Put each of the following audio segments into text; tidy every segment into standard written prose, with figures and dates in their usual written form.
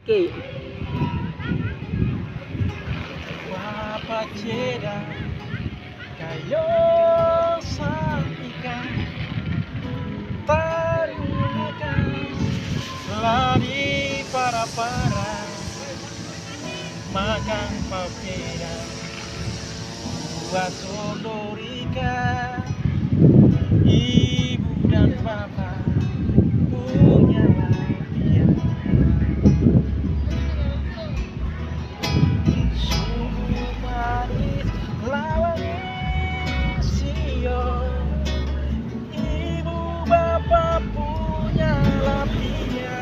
Oke. Papa ceda kayo sa ikan tarulakan lari para makan papeda buat sodorika ibu dan bapak punya dia sungguh manis lawan sio ibu bapak punya lapinya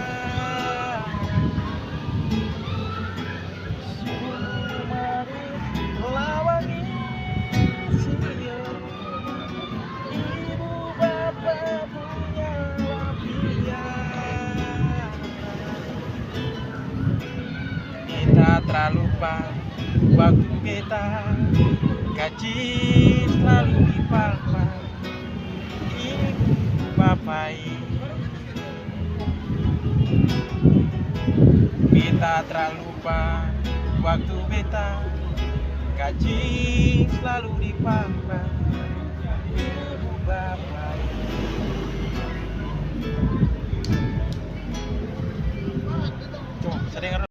sungguh manis lawan sio ibu bapak punya lapinya kita terlupa waktu kita gaji selalu dipalpa ibu bapak kita terlupa waktu beta gaji selalu dipalpa